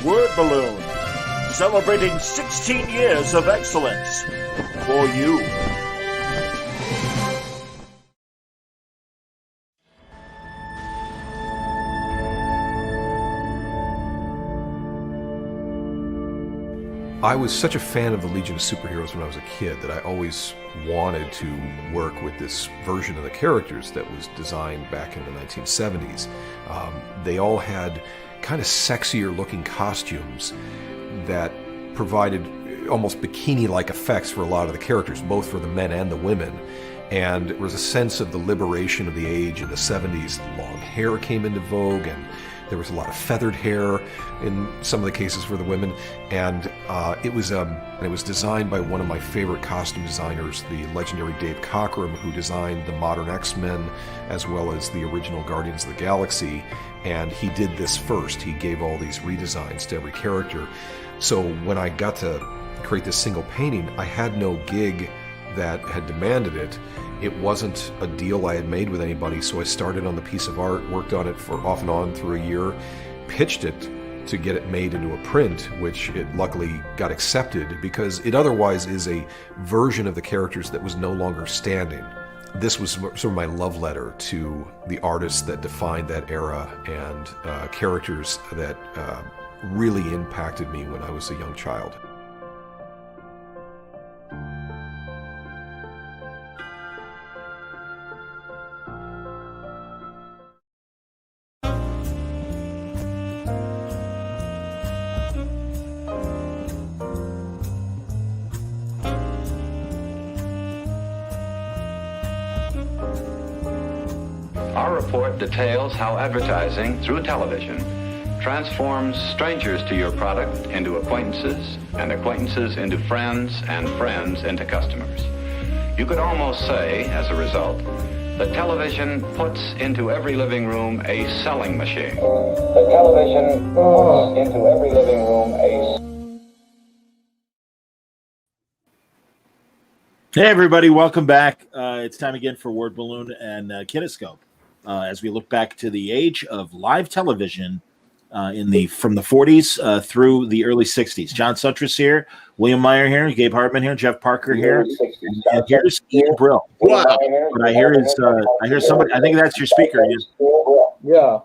Word Balloon, celebrating 16 years of excellence for you. I was such a fan of the Legion of Superheroes when I was a kid that I always wanted to work with this version of the characters that was designed back in the 1970s. They all had kind of sexier looking costumes that provided almost bikini-like effects for a lot of the characters, both for the men and the women. And there was a sense of the liberation of the age in the 70s. Long hair came into vogue, and there was a lot of feathered hair in some of the cases for the women, and it was designed by one of my favorite costume designers, the legendary Dave Cockrum, who designed the modern X-Men as well as the original Guardians of the Galaxy. And he did this first. He gave all these redesigns to every character. So when I got to create this single painting, I had no gig that had demanded it. It wasn't a deal I had made with anybody, so I started on the piece of art, worked on it for off and on through a year, pitched it to get it made into a print, which it luckily got accepted because it otherwise is a version of the characters that was no longer standing. This was sort of my love letter to the artists that defined that era and characters that really impacted me when I was a young child. Our report details how advertising through television transforms strangers to your product into acquaintances, and acquaintances into friends, and friends into customers. You could almost say, as a result, that television puts into every living room a selling machine. The television puts into every living room a... Hey everybody, welcome back. It's time again for Word Balloon and Kinescope. As we look back to the age of live television from the 40s through the early 60s. John Sutras here, William Meyer here, Gabe Hartman here, Jeff Parker here, and here's Ian Brill. Wow! But I hear somebody. I think that's your speaker. Yeah,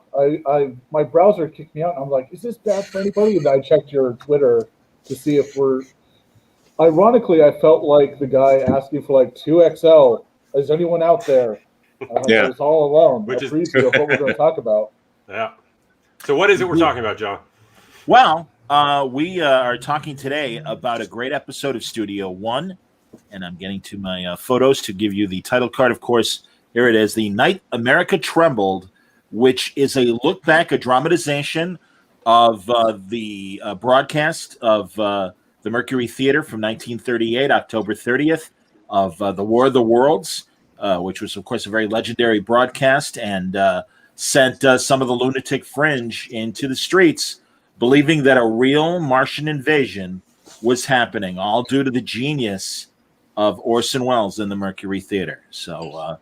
my browser kicked me out, and I'm like, "Is this bad for anybody?" And I checked your Twitter to see if we're. Ironically, I felt like the guy asking for like 2XL. Is anyone out there? Yeah. I was all alone. Which is preview of what we're going to talk about. Yeah. So what is it we're talking about, John? Well, we are talking today about a great episode of Studio One, and I'm getting to my photos to give you the title card. Of course, here it is, The Night America Trembled, which is a look back, a dramatization of the broadcast of the Mercury Theater from 1938, October 30th, of the War of the Worlds, which was, of course, a very legendary broadcast, and sent some of the lunatic fringe into the streets, believing that a real Martian invasion was happening, all due to the genius of Orson Welles in the Mercury Theater. So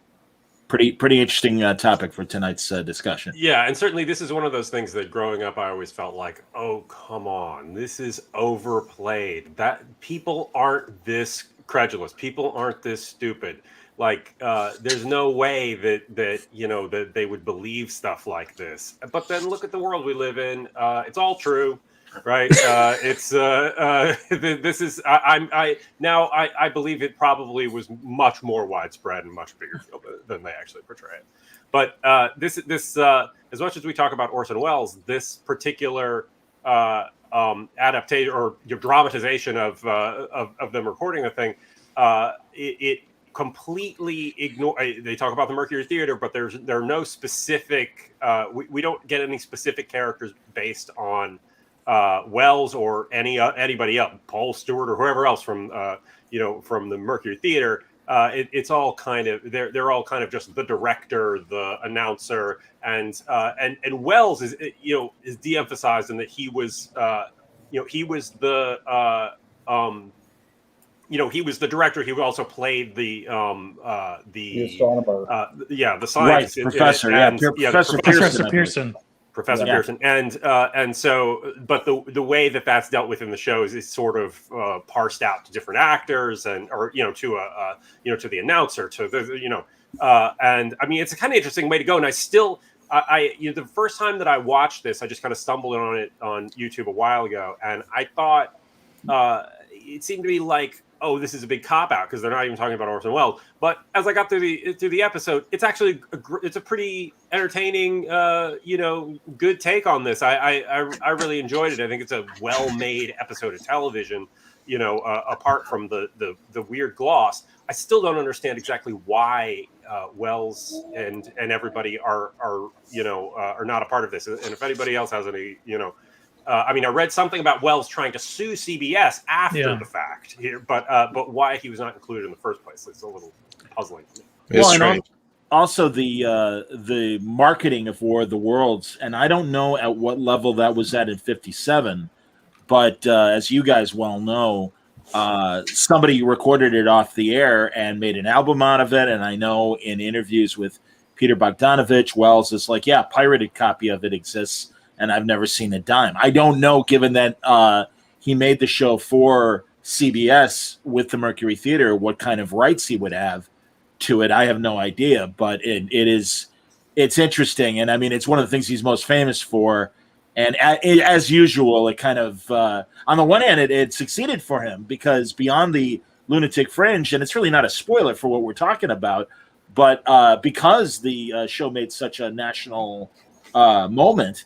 pretty interesting topic for tonight's discussion. Yeah, and certainly this is one of those things that growing up I always felt like, oh, come on, this is overplayed. That people aren't this credulous. People aren't this stupid. Like, there's no way that they would believe stuff like this. But then look at the world we live in. It's all true, right? This is. I believe it probably was much more widespread and much bigger deal than they actually portray it. But this as much as we talk about Orson Welles, this particular adaptation or your dramatization of them recording the thing, it completely ignore. They talk about the Mercury Theater, but there are no specific. We don't get any specific characters based on Wells or anybody else, Paul Stewart or whoever else from the Mercury Theater. It's all kind of they're all kind of just the director, the announcer, and Wells is de-emphasized in that he was he was the director. He also played the astronomer. The science professor. and, Professor Pearson. Professor Pearson, and so, but the way that that's dealt with in the show is sort of parsed out to different actors or to the announcer, to the and I mean it's a kind of interesting way to go. And I still, the first time that I watched this, I just kind of stumbled on it on YouTube a while ago, and I thought it seemed to be like, oh, this is a big cop out because they're not even talking about Orson Welles. But as I got through the episode, it's actually it's a pretty entertaining, good take on this. I really enjoyed it. I think it's a well-made episode of television. Apart from the weird gloss, I still don't understand exactly why Welles and everybody are not a part of this. And if anybody else has any, I mean, I read something about Welles trying to sue CBS after the fact here, but why he was not included in the first place is a little puzzling to me. Well, and also the marketing of War of the Worlds, and I don't know at what level that was at in '57, but as you guys well know, somebody recorded it off the air and made an album out of it. And I know in interviews with Peter Bogdanovich, Welles is like, yeah, pirated copy of it exists. And I've never seen a dime. I don't know, given that he made the show for CBS with the Mercury Theater, what kind of rights he would have to it. I have no idea, but it's interesting. And I mean, it's one of the things he's most famous for. And as usual, it kind of, on the one hand, it succeeded for him because beyond the lunatic fringe, and it's really not a spoiler for what we're talking about, but because the show made such a national moment,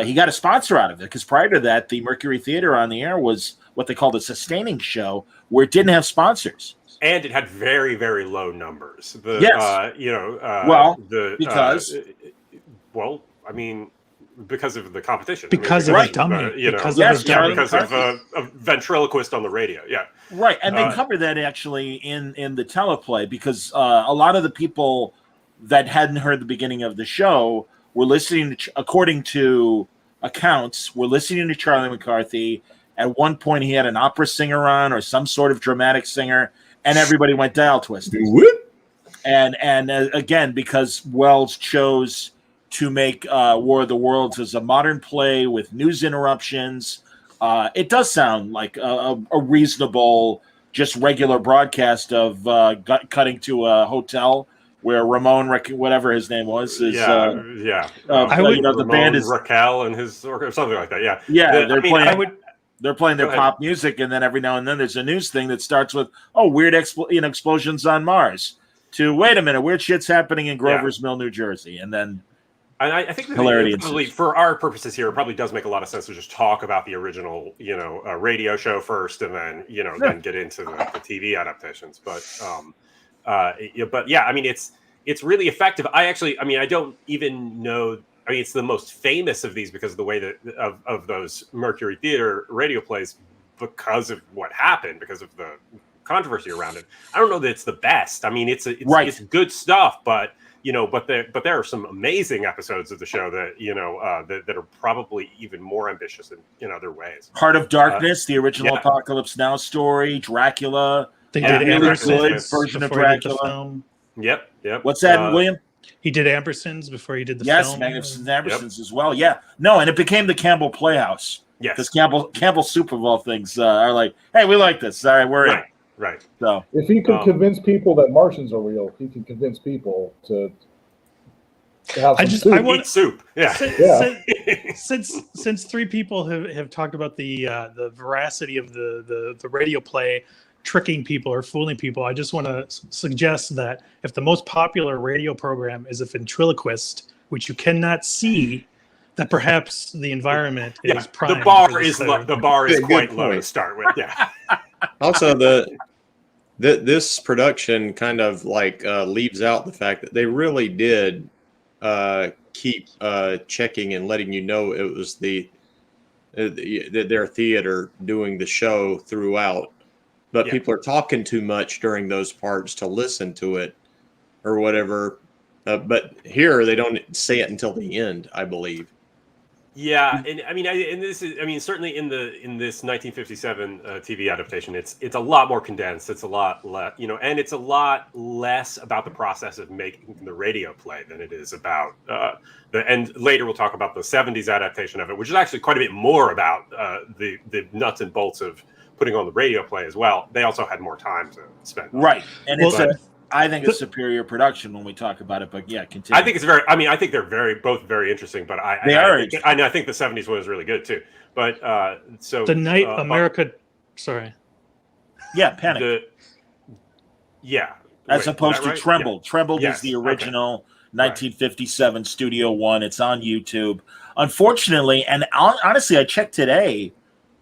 he got a sponsor out of it, because prior to that, the Mercury Theater on the air was what they called a sustaining show, where it didn't have sponsors. And it had very, very low numbers. Because of the competition. Because of a dummy. Because of a ventriloquist on the radio. Yeah. Right. And they covered that actually in the teleplay, because a lot of the people that hadn't heard the beginning of the show were listening to, according to accounts, were listening to Charlie McCarthy. At one point, he had an opera singer on, or some sort of dramatic singer, and everybody went dial twisting. And again, because Welles chose to make War of the Worlds as a modern play with news interruptions, it does sound like a reasonable, just regular broadcast of cutting to a hotel where Ramon, whatever his name was, is the band is Raquel and his or something like that. Yeah, they're playing their pop music, and then every now and then there's a news thing that starts with weird explosions on Mars, to wait a minute, weird shit's happening in Grover's Mill, New Jersey, and then. And I think that for our purposes here, it probably does make a lot of sense to just talk about the original, radio show first, and then then get into the TV adaptations. But yeah, I mean, it's really effective. I don't even know. I mean, it's the most famous of these because of the way that of those Mercury Theater radio plays, because of what happened, because of the controversy around it. I don't know that it's the best. I mean, it's good stuff, but there are some amazing episodes of the show that that are probably even more ambitious in other ways. Heart of Darkness, the original Apocalypse Now story, Dracula. They did Ambersons version of Dracula. Yep. What's that, William? He did Ambersons before he did the film. Yes, Magnificent Ambersons as well. Yeah. No, and it became the Campbell Playhouse. Yes. Because Campbell Soup of all things are like, hey, we like this. All right, we're in. Right. So if he could convince people that Martians are real, he can convince people to have some soup. I want eat soup. Yeah. Since three people have talked about the veracity of the radio play tricking people or fooling people, I just want to suggest that if the most popular radio program is a ventriloquist, which you cannot see, that perhaps the environment is prime. The bar is quite low to start with. Yeah. Also, this production kind of leaves out the fact that they really did keep checking and letting you know it was their theater doing the show throughout. But people are talking too much during those parts to listen to it or whatever. But here they don't say it until the end, I believe. Yeah, and I mean, and this is, I mean, certainly in this 1957 TV adaptation, it's a lot more condensed. It's a lot less, and it's a lot less about the process of making the radio play than it is about and later we'll talk about the 70s adaptation of it, which is actually quite a bit more about the nuts and bolts of putting on the radio play as well. They also had more time to spend. Right, and I think it's superior production when we talk about it, but yeah, continue. I think it's I think they're both very interesting, but I think the 70s one is really good too. But so the Night America, sorry. Yeah, Panic. As opposed to Trembled. Yeah. Trembled is the original 1957 Studio One. It's on YouTube. Unfortunately, and honestly, I checked today,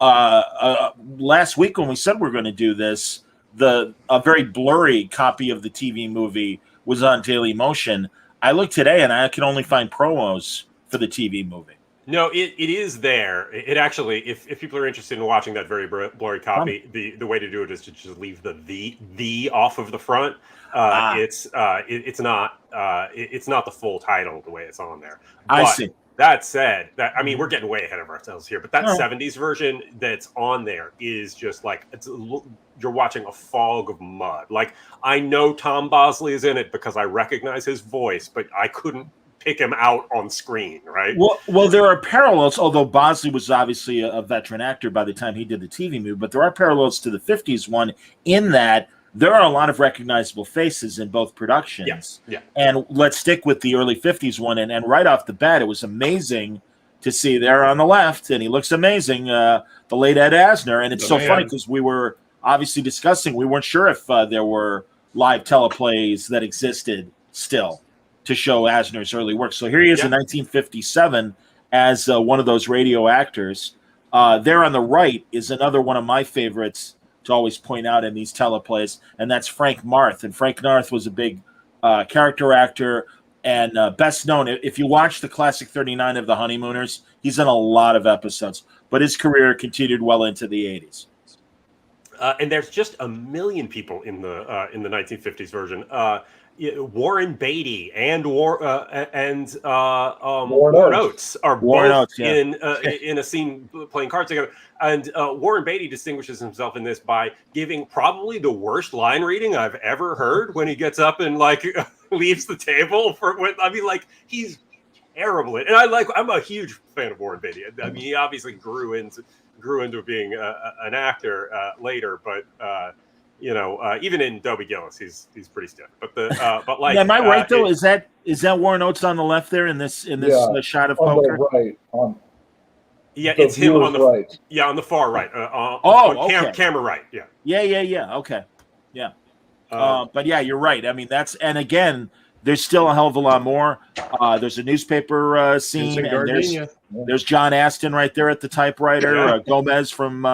last week when we said we were going to do this, a very blurry copy of the TV movie was on Daily Motion. I looked today and I can only find promos for the TV movie. No, it is there. It actually, if people are interested in watching that very blurry copy, the way to do it is to just leave the off of the front. It's not the full title the way it's on there. But I see. That said, we're getting way ahead of ourselves here, but that 70s version that's on there is just like you're watching a fog of mud. Like, I know Tom Bosley is in it because I recognize his voice, but I couldn't pick him out on screen, right? Well, there are parallels, although Bosley was obviously a veteran actor by the time he did the TV movie, but there are parallels to the 50s one in that there are a lot of recognizable faces in both productions. Yes. Yeah. And let's stick with the early 50s one. And right off the bat, it was amazing to see there on the left, and he looks amazing, the late Ed Asner. And it's funny because we were obviously discussing, we weren't sure if there were live teleplays that existed still to show Asner's early work. So here he is in 1957 as one of those radio actors. There on the right is another one of my favorites to always point out in these teleplays, and that's Frank Marth. And Frank Marth was a big character actor and best known. If you watch the classic 39 of The Honeymooners, he's in a lot of episodes, but his career continued well into the 80s. And there's just a million people in the 1950s version. Warren Beatty and Warren Oates are both in a scene playing cards together. And Warren Beatty distinguishes himself in this by giving probably the worst line reading I've ever heard when he gets up and leaves the table he's terrible. And I'm a huge fan of Warren Beatty. I mean, he obviously grew into being an actor later, but even in Dobie Gillis, he's pretty stiff. Am I right though? Is that Warren Oates on the left there in this shot of poker? Right. It's him on the right. Yeah, on the far right. Camera right. Yeah. Yeah. Okay. Yeah. But yeah, you're right. I mean, and again, there's still a hell of a lot more. There's a newspaper scene, and there's John Aston right there at the typewriter. Gomez from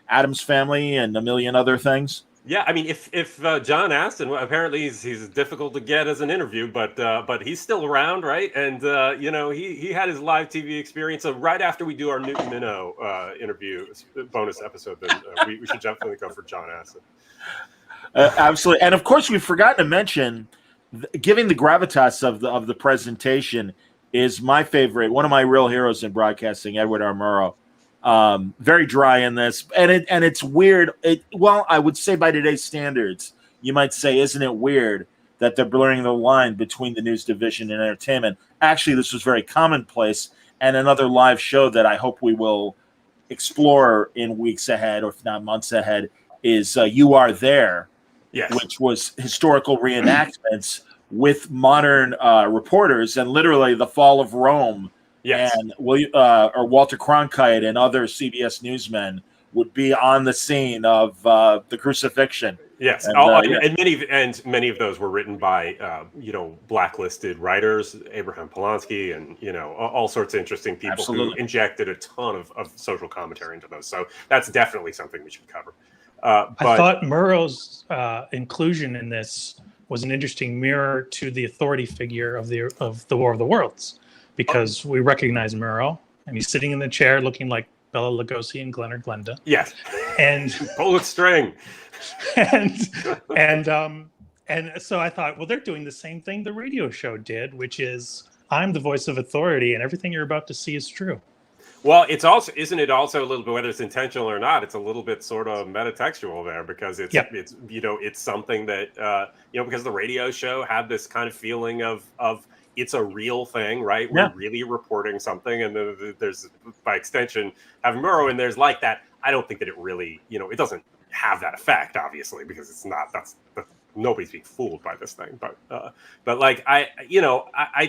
Addams Family, and a million other things. Yeah, I mean, if John Aston, apparently he's difficult to get as an interview, but he's still around, right? And he had his live TV experience. So right after we do our Newton Minnow interview bonus episode, then we should definitely go for John Aston. Absolutely, and of course we've forgotten to mention, giving the gravitas of the presentation is my favorite, one of my real heroes in broadcasting, Edward R. Murrow. Very dry in this, and it's weird. I would say by today's standards, you might say, isn't it weird that they're blurring the line between the news division and entertainment? Actually, this was very commonplace, and another live show that I hope we will explore in weeks ahead, or if not months ahead, is You Are There, which was historical reenactments with modern reporters, and literally the fall of Rome. Yes. And Walter Cronkite and other CBS newsmen would be on the scene of the crucifixion. Yes, and many of those were written by blacklisted writers, Abraham Polanski, and all sorts of interesting people who injected a ton of social commentary into those. So that's definitely something we should cover. I thought Murrow's inclusion in this was an interesting mirror to the authority figure of the War of the Worlds. Because we recognize Murrow, and he's sitting in the chair looking like Bela Lugosi and Glenn or Glenda. Yes, and pull it string, and so I thought, well, they're doing the same thing the radio show did, which is I'm the voice of authority, and everything you're about to see is true. Well, it's also, isn't it also a little bit, whether it's intentional or not, it's a little bit sort of metatextual there, because it's it's something that because the radio show had this kind of feeling of it's a real thing, right? We're really reporting something, and there's, by extension, having Murrow, and there's like that. I don't think that it really, it doesn't have that effect, obviously, because it's not. That's nobody's being fooled by this thing. But like I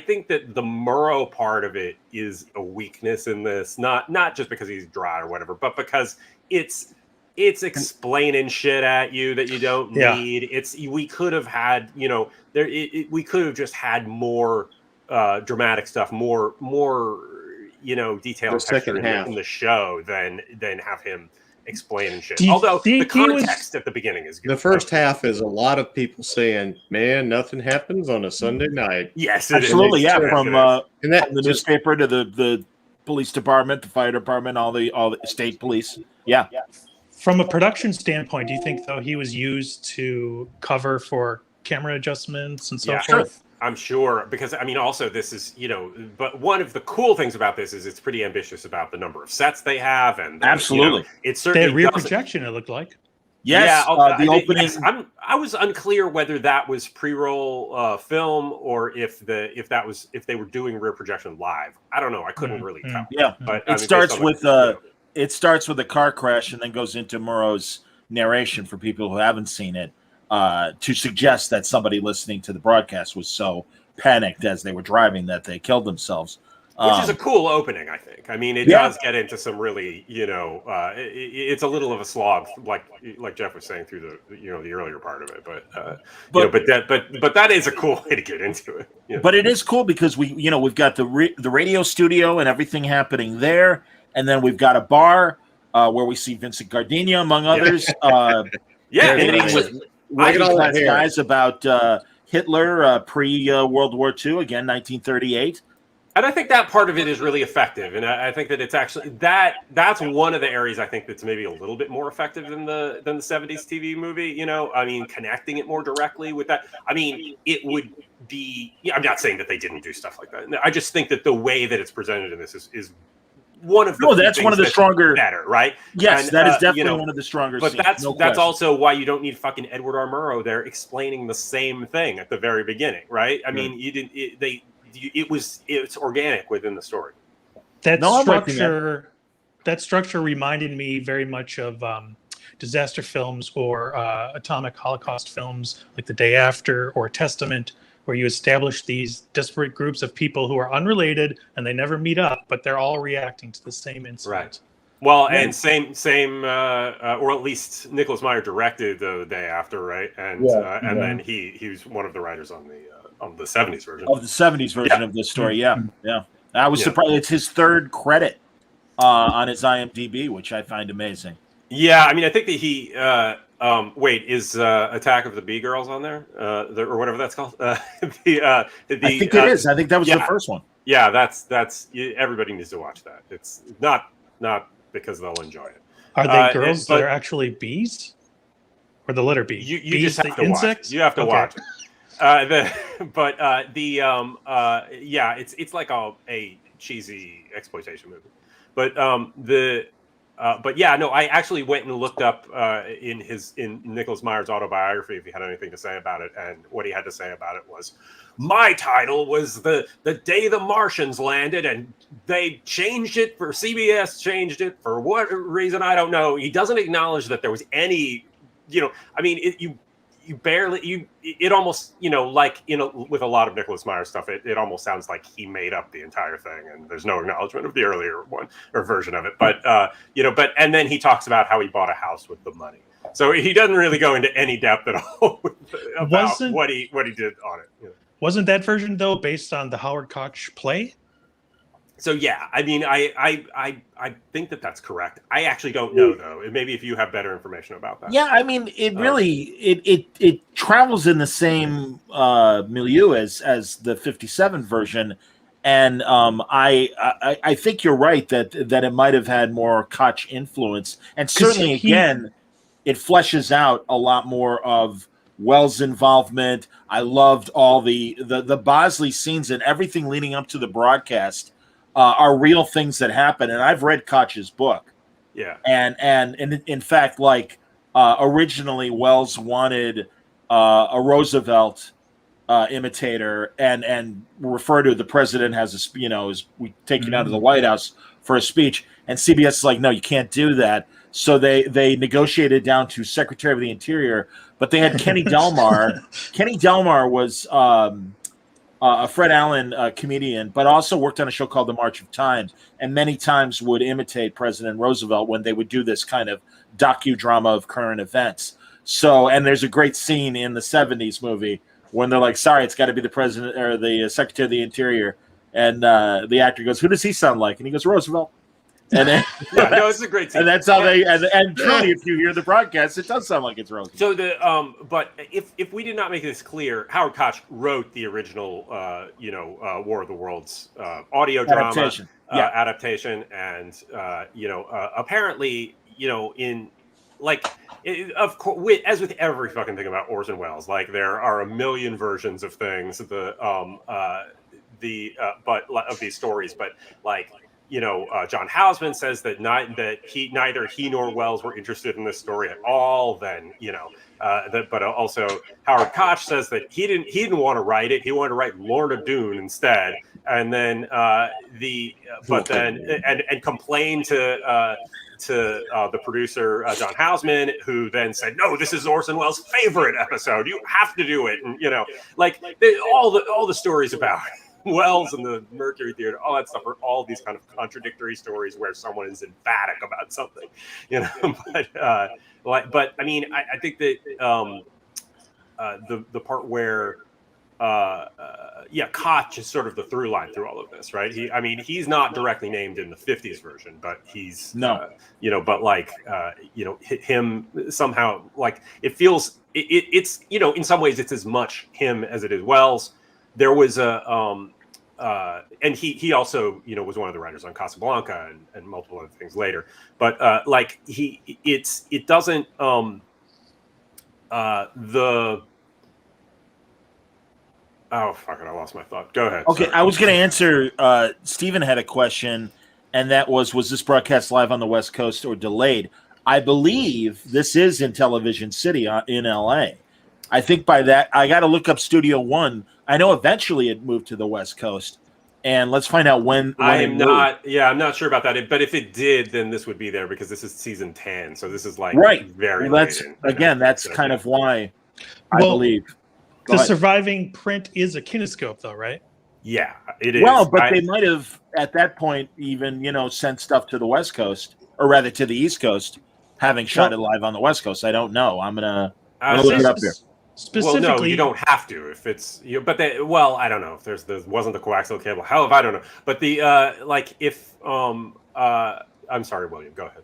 think that the Murrow part of it is a weakness in this, not just because he's dry or whatever, but because it's explaining shit at you that you don't need. We could have had, we could have just had more dramatic stuff, more detail The second half in the show than have him explaining shit. Although the context at the beginning is good. The first half is a lot of people saying, "Man, nothing happens on a Sunday night." Yes, absolutely. Yeah, from the newspaper to the police department, the fire department, all the state police. Yeah. From a production standpoint, do you think though he was used to cover for camera adjustments and so forth? I'm sure, because also this is, but one of the cool things about this is it's pretty ambitious about the number of sets they have, and absolutely, it's certainly they had rear projection. It looked like. Yes, the opening. Yes, I was unclear whether that was pre-roll film or if they were doing rear projection live. I don't know. I couldn't really tell. Yeah, but it starts with a car crash and then goes into Murrow's narration for people who haven't seen it. To suggest that somebody listening to the broadcast was so panicked as they were driving that they killed themselves. Which is a cool opening, I think. It does get into some really, it's a little of a slog, like Jeff was saying through the earlier part of it. But that is a cool way to get into it. But it is cool because we've got the radio studio and everything happening there, and then we've got a bar where we see Vincent Gardenia among others. Guys about Hitler pre-World War II, again, 1938. And I think that part of it is really effective. And I think that it's actually that's one of the areas I think that's maybe a little bit more effective than the 70s TV movie, connecting it more directly with that. It would be, I'm not saying that they didn't do stuff like that. I just think that the way that it's presented in this is one of the that's one of the stronger, better, right? Yes, and, that is definitely one of the stronger. But scenes, that's also why you don't need fucking Edward R. Murrow there explaining the same thing at the very beginning, right? It's organic within the story. That structure reminded me very much of disaster films or atomic Holocaust films, like The Day After or Testament, where you establish these disparate groups of people who are unrelated and they never meet up, but they're all reacting to the same incident. Right. Well, and same, or at least Nicholas Meyer directed The Day After, right? And then he was one of the writers on the 70s version. Of the 70s version of this story, yeah. I was surprised. It's his third credit on his IMDb, which I find amazing. Yeah, I think that he... is Attack of the Bee Girls on there, or whatever that's called? I think it is. I think that was the first one. Yeah, that's everybody needs to watch that. It's not because they'll enjoy it. Are they girls that are actually bees, or the letter B? You bees, just have to insects? watch. You have to watch it. It's like a cheesy exploitation movie, but I actually went and looked up in Nicholas Meyer's autobiography if he had anything to say about it, and what he had to say about it was, my title was the day the Martians landed, and they changed it for CBS, changed it for what reason I don't know. He doesn't acknowledge that there was any, it almost, with a lot of Nicholas Meyer stuff, it almost sounds like he made up the entire thing, and there's no acknowledgement of the earlier one or version of it. But and then he talks about how he bought a house with the money. So he doesn't really go into any depth at all about what he did on it. Wasn't that version though based on the Howard Koch play? So yeah, I think that's correct. I actually don't know though. Maybe if you have better information about that. Yeah, it really it travels in the same milieu as the 57 version, and I think you're right that it might have had more Koch influence, and certainly again, it fleshes out a lot more of Wells' involvement. I loved all the Bosley scenes and everything leading up to the broadcast. are real things that happen. And I've read Koch's book. Yeah. And in fact, like originally Wells wanted a Roosevelt imitator and refer to the president as is taken out of the White House for a speech. And CBS is like, no, you can't do that. So they negotiated down to Secretary of the Interior, but they had Kenny Delmar. Kenny Delmar was a Fred Allen comedian, but also worked on a show called The March of Time, and many times would imitate President Roosevelt when they would do this kind of docudrama of current events. So, and there's a great scene in the 70s movie when they're like, sorry, it's got to be the president or the Secretary of the Interior. And the actor goes, who does he sound like? And he goes, Roosevelt. And then, it's a great scene. And that's how and truly, if you hear the broadcast, it does sound like it's Roosevelt. So but if we did not make this clear, Howard Koch wrote the original, War of the Worlds audio drama adaptation, and apparently, of course, as with every fucking thing about Orson Welles, like there are a million versions of things, of these stories, but like. John Houseman says that neither he nor Wells were interested in this story at all. Then but also Howard Koch says that he didn't want to write it. He wanted to write Lorna Doone instead, and then complained to the producer John Houseman, who then said, "No, this is Orson Welles' favorite episode. You have to do it." And all the stories about Wells and the Mercury Theater, all that stuff are all these kind of contradictory stories where someone is emphatic about something, But I mean, I think that the part where Koch is sort of the through line through all of this, right? He's not directly named in the 50s version, but he's him somehow, like, it feels it's in some ways it's as much him as it is Wells. There was and he also was one of the writers on Casablanca and multiple other things later. But it doesn't oh fuck it, I lost my thought. Go ahead. Okay, sorry. I was going to answer. Stephen had a question, and that was this broadcast live on the West Coast or delayed? I believe this is in Television City in LA. I think by that, I got to look up Studio One. I know eventually it moved to the West Coast, and let's find out when I'm not sure about that. But if it did, then this would be there because this is season 10. So this is like very late. That's kind of why I believe. The surviving print is a kinescope, though, right? Yeah, it is. Well, but they might have at that point even sent stuff to the West Coast, or rather to the East Coast, having shot it live on the West Coast. I don't know. I'm gonna look it up here. Specifically, no, you don't have to if it's but I don't know if there wasn't the coaxial cable. Hell, I don't know. But the I'm sorry, William, go ahead.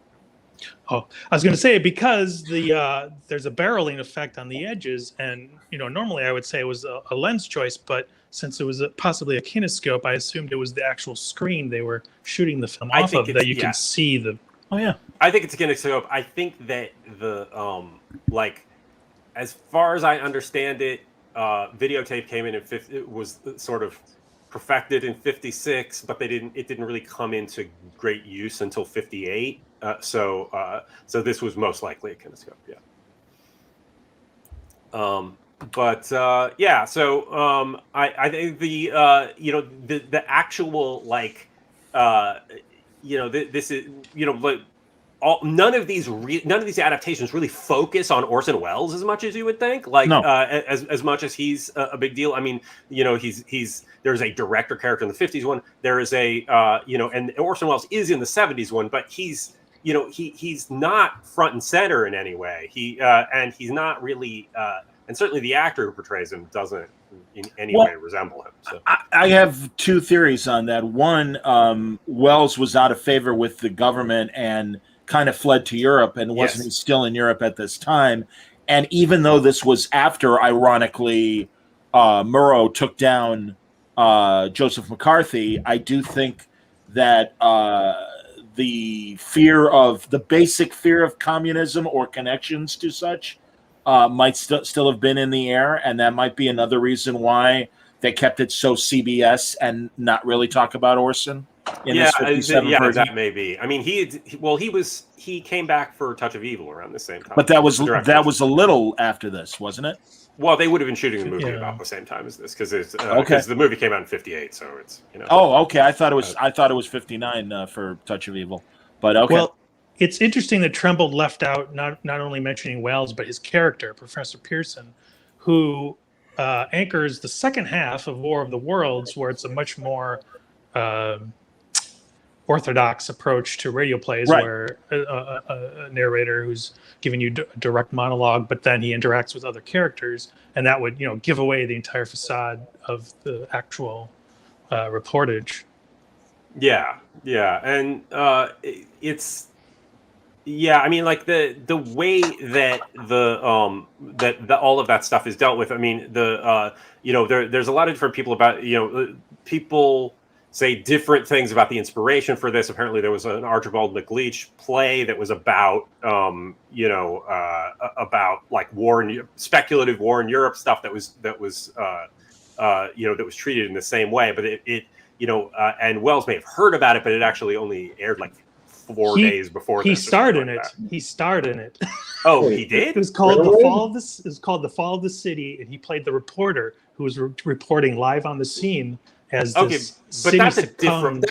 Oh, I was going to say because there's a barreling effect on the edges, and normally I would say it was a lens choice, but since it was possibly a kinescope, I assumed it was the actual screen they were shooting the film off of that you can see the. Oh yeah, I think it's a kinescope. I think that the as far as I understand it, videotape came in 50. It was sort of perfected in 56, but it didn't really come into great use until 58. So this was most likely a kinescope. Yeah. I think the actual this is none of these adaptations really focus on Orson Welles as much as you would think. As much as he's a big deal. I mean, there's a director character in the 50s one. There is and Orson Welles is in the 70s one, but he's not front and center in any way. And he's not really, and certainly the actor who portrays him doesn't in any way resemble him. So. I have two theories on that. One, Welles was out of favor with the government and kind of fled to Europe, and wasn't still in Europe at this time. And even though this was after, ironically, Murrow took down Joseph McCarthy, I do think that the basic fear of communism or connections to such might still have been in the air, and that might be another reason why they kept it so CBS and not really talk about Orson. in this 57 version. that may be. I mean, he came back for Touch of Evil around the same time. But that was a little after this, wasn't it? Well, they would have been shooting the movie about the same time as this because the movie came out in '58, so it's Oh, okay. I thought it was '59 for Touch of Evil, but okay. Well, it's interesting that Trembled left out not only mentioning Wells but his character, Professor Pearson, who anchors the second half of War of the Worlds, where it's a much more orthodox approach to radio plays, right. where a narrator who's giving you direct monologue, but then he interacts with other characters, and that would give away the entire facade of the actual reportage. Yeah, and it's. Yeah, I mean, like the way that that all of that stuff is dealt with. I mean, there's a lot of different people about people say different things about the inspiration for this. Apparently, there was an Archibald MacLeish play that was about about like speculative war in Europe stuff that was treated in the same way. But and Wells may have heard about it, but it actually only aired like 4 days before he starred in it. He starred in it. Oh, he did? It was called The Fall of the. It was called The Fall of the City, and he played the reporter who was reporting live on the scene as this city that's a different.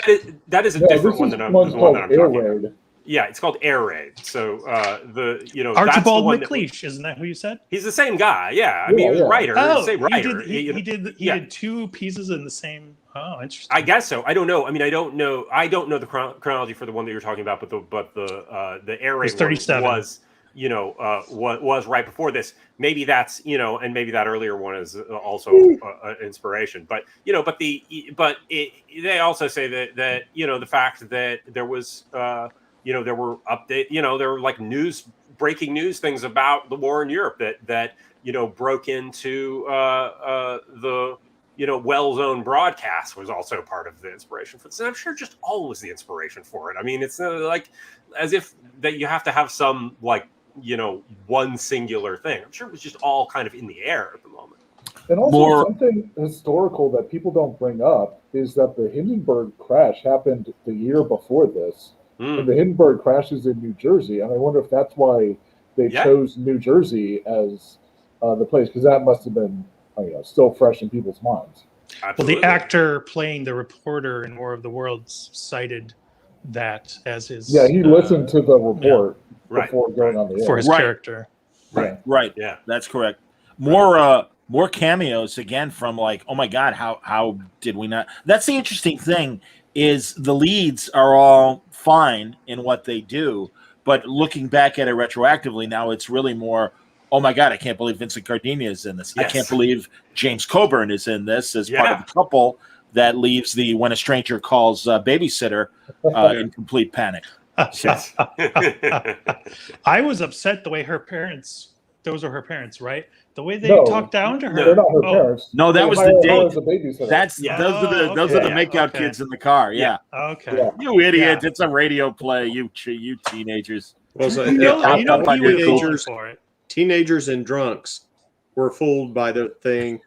That is a different one than the one that I'm talking about. Yeah, it's called Air Raid. So Archibald MacLeish, isn't that who you said? He's the same guy. Yeah, I mean, writer, same writer. He did two pieces in the same. Oh, interesting. I guess so. I don't know. I mean, I don't know the chronology for the one that you're talking about, but the Air Raid 37 was was right before this. Maybe that's and maybe that earlier one is also inspiration. But they also say that the fact that there was there were there were like breaking news things about the war in Europe that broke into the Wells' own broadcast was also part of the inspiration for this. And I'm sure just always the inspiration for it. I mean, it's like as if that you have to have some one singular thing. I'm sure it was just all kind of in the air at the moment. And also something historical that people don't bring up is that the Hindenburg crash happened the year before this. And the Hindenburg crash is in New Jersey. And I wonder if that's why they chose New Jersey as the place, because that must have been still fresh in people's minds. Absolutely. Well, the actor playing the reporter in War of the Worlds cited that as his. Yeah, he listened to the report before going on the air. For his character. Right. Yeah, that's correct. More cameos again from like, oh my God, how did we not? That's the interesting thing is the leads are all fine in what they do, but looking back at it retroactively now, it's really more. Oh my God, I can't believe Vincent Gardenia is in this. Yes. I can't believe James Coburn is in this as part of the couple that leaves the When a Stranger Calls babysitter in complete panic. So. I was upset the way her parents, those are her parents, right? The way they talked down to her. They're not her parents. No, that was the date. That's those are the makeout kids in the car. Yeah. Okay. Yeah. You idiot. It's a radio play, you teenagers. Well, so, teenagers and drunks were fooled by the thing.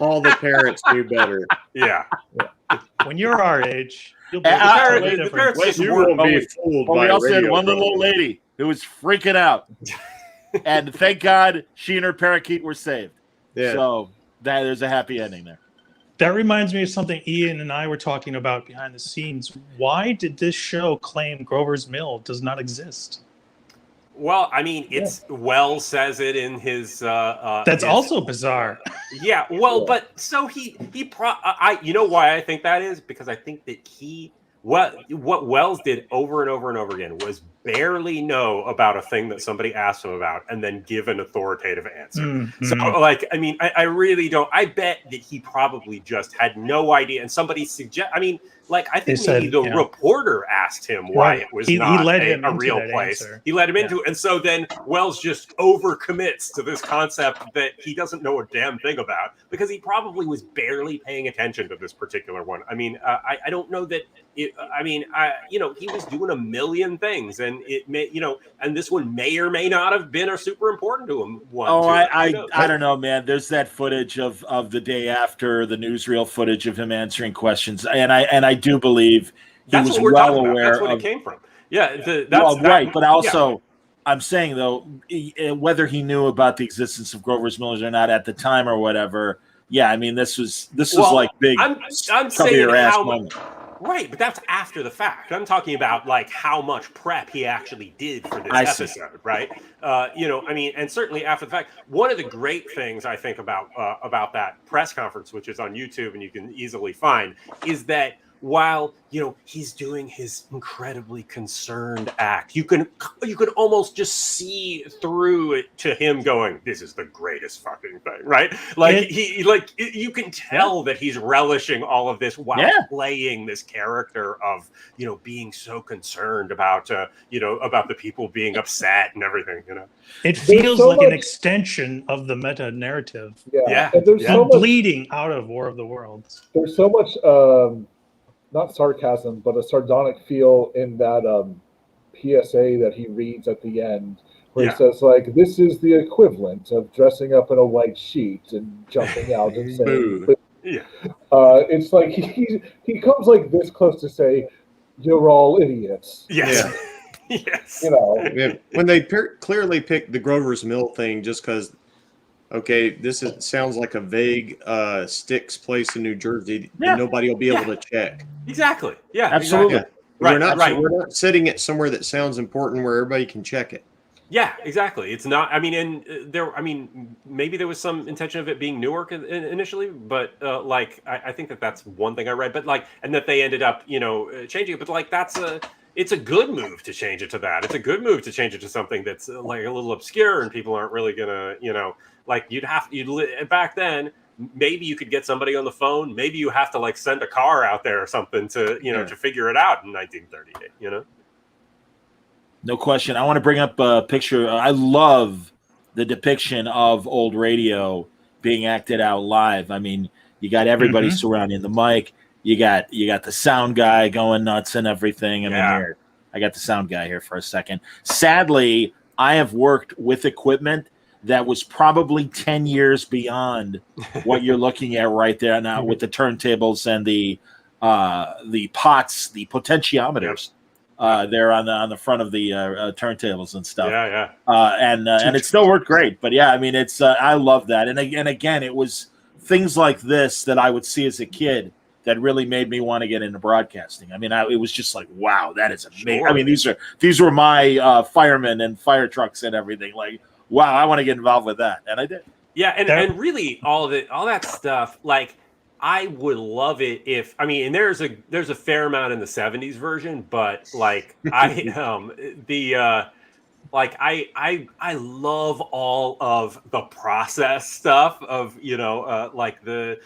All the parents knew better. Yeah. When you're our age, you'll be the parents you won't be fooled by we also had one program. little old lady who was freaking out. And thank God she and her parakeet were saved. Yeah. So there's a happy ending there. That reminds me of something Ian and I were talking about behind the scenes. Why did this show claim Grover's Mill does not exist? Well, I mean, Wells says it in his. That's also bizarre. Yeah, well, but so you know why I think that is? Because I think that what Wells did over and over and over again was barely know about a thing that somebody asked him about and then give an authoritative answer. Mm-hmm. So, like, I mean, I really don't. I bet that he probably just had no idea. And somebody I mean, like, I think maybe the reporter asked him why it was not a real place. Answer. He let him into it. And so then Wells just overcommits to this concept that he doesn't know a damn thing about because he probably was barely paying attention to this particular one. I mean, I don't know that he was doing a million things and it may, and this one may or may not have been super important to him. I don't know, man. There's that footage of the day after, the newsreel footage of him answering questions. And I do believe That's was what we're well talking about. aware That's what of. it came from. Yeah, Right, but also yeah. I'm saying though, whether he knew about the existence of Grover's Millers or not at the time or whatever. Yeah, I mean this was like big. I'm cover saying your ass how moment. right, but that's after the fact. I'm talking about like how much prep he actually did for this I see. episode, right? I mean, and certainly after the fact, one of the great things I think about that press conference, which is on YouTube and you can easily find, is that while he's doing his incredibly concerned act, you can almost just see through it to him going, "This is the greatest fucking thing," right? Like you can tell that he's relishing all of this while playing this character of being so concerned about about the people being upset and everything. It feels like an extension of the meta narrative. Yeah. And there's so much bleeding out of War of the Worlds. There's so much not sarcasm, but a sardonic feel in that PSA that he reads at the end, where he says, like, this is the equivalent of dressing up in a white sheet and jumping out and saying, it's like he comes like this close to say, you're all idiots. Yes. Yes. When they clearly picked the Grover's Mill thing just because, okay, sounds like a vague Styx place in New Jersey and nobody will be able to check. Exactly. Yeah, absolutely. Exactly. Right, we're not setting it somewhere that sounds important where everybody can check it. Yeah, exactly. It's not. I mean, maybe there was some intention of it being Newark initially, but I think that's one thing I read. But and that they ended up, changing it. But it's a good move to change it to that. It's a good move to change it to something that's like a little obscure and people aren't really gonna, back then. Maybe you could get somebody on the phone. Maybe you have to send a car out there or something to to figure it out in 1938. No question. I want to bring up a picture. I love the depiction of old radio being acted out live. I mean, you got everybody surrounding the mic. You got the sound guy going nuts and everything. I mean, here, I got the sound guy here for a second. Sadly, I have worked with equipment that was probably 10 years beyond what you're looking at right there now with the turntables and the pots, the potentiometers. There on the front of the turntables and stuff. And it still worked great. But I mean, it's I love that. And again, it was things like this that I would see as a kid that really made me want to get into broadcasting. I mean, it was just like, wow, that is amazing. Sure. I mean, these were my firemen and fire trucks and everything. Like, wow, I want to get involved with that, and I did. Yeah, and really all that stuff, I would love it if and there's a fair amount in the 70s version, but I love all of the process stuff of the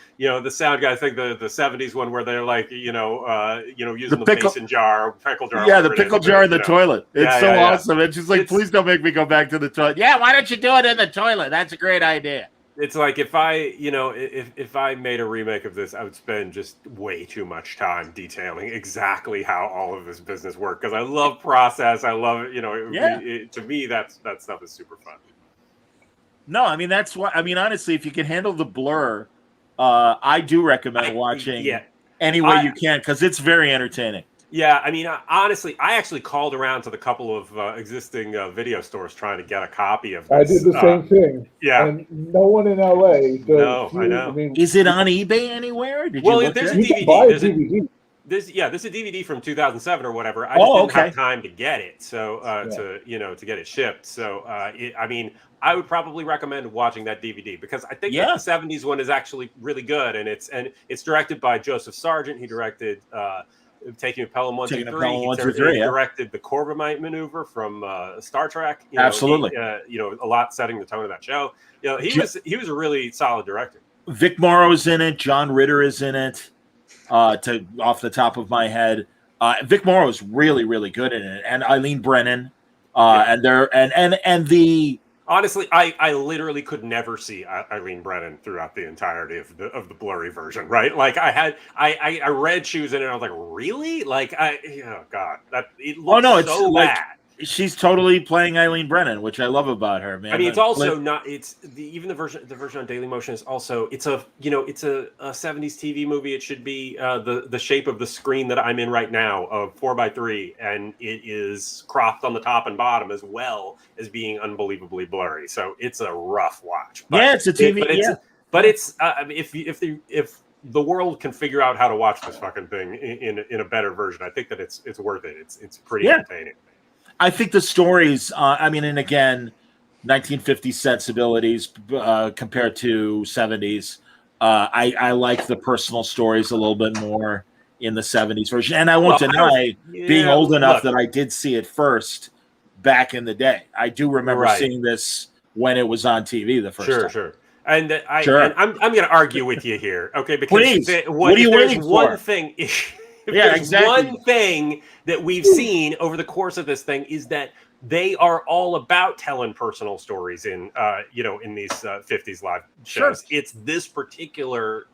sound guy thing, the 70s one where they're using the mason jar, pickle jar. Yeah, the pickle jar in the toilet. It's so awesome. And she's like, please don't make me go back to the toilet. Yeah, why don't you do it in the toilet? That's a great idea. It's like if I made a remake of this, I would spend just way too much time detailing exactly how all of this business worked because I love process. I love it. To me, that stuff is super fun. No, I mean that's what I mean. Honestly, if you can handle the blur, I do recommend watching any way you can because it's very entertaining. Yeah, I mean, honestly, I actually called around to the couple of existing video stores trying to get a copy of this. I did the same thing. Yeah. And no one in LA. No, I know. I mean, is it on eBay anywhere? There's a DVD. There's a DVD from 2007 or whatever. I just didn't have time to get it, so to get it shipped. So I would probably recommend watching that DVD because I think the 70s one is actually really good, and it's directed by Joseph Sargent. He directed Taking Pelham 1, 2, 3. He directed the Corbomite maneuver from Star Trek. Absolutely. A lot setting the tone of that show. He was a really solid director. Vic Morrow's in it. John Ritter is in it. Off the top of my head, Vic Morrow is really, really good in it, and Eileen Brennan. Honestly, I literally could never see Eileen Brennan throughout the entirety of the blurry version, right? I read she was in it, and I was like, really? Oh God, it looks so bad. she's totally playing Eileen Brennan, which I love about her, man. I mean, it's also not. It's even the version on Dailymotion is also. It's a 70s TV movie. It should be the shape of the screen that I'm in right now of 4:3, and it is cropped on the top and bottom as well as being unbelievably blurry. So it's a rough watch. But yeah, it's a TV. But it's if the world can figure out how to watch this fucking thing in a better version, I think that it's worth it. It's pretty entertaining. I think the stories, I mean, and again, 1950s sensibilities compared to 70s. I like the personal stories a little bit more in the 70s version. And I won't deny being old enough that I did see it first back in the day. I do remember seeing this when it was on TV the first time. Sure. And I'm going to argue with you here, okay? Because what are you waiting for? One thing, one thing that we've seen over the course of this thing is that they are all about telling personal stories in these 50s live shows. Sure. It's this particular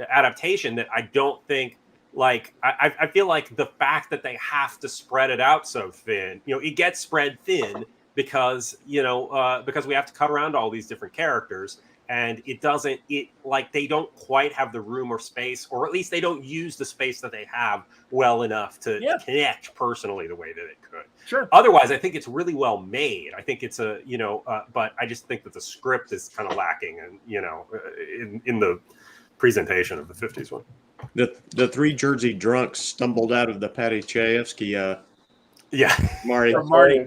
adaptation that I don't think. Like I feel like the fact that they have to spread it out so thin, it gets spread thin. Because we have to cut around all these different characters, and they don't quite have the room or space, or at least they don't use the space that they have well enough to connect personally the way that it could. Sure. Otherwise, I think it's really well made. I think it's but I just think that the script is kind of lacking, and in the presentation of the 50s one. The three Jersey drunks stumbled out of the Patty Chayefsky. Marty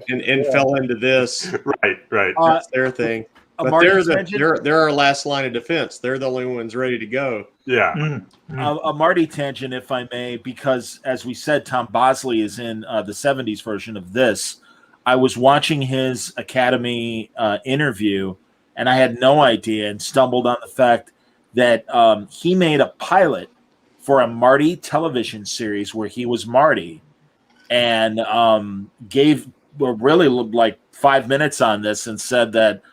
and fell into this. Right. That's their thing. But they're our last line of defense. They're the only ones ready to go. Yeah. A Marty tangent, if I may, because as we said, Tom Bosley is in the 70s version of this. I was watching his Academy interview, and I had no idea and stumbled on the fact that he made a pilot for a Marty television series where he was Marty. And gave really like 5 minutes on this and said that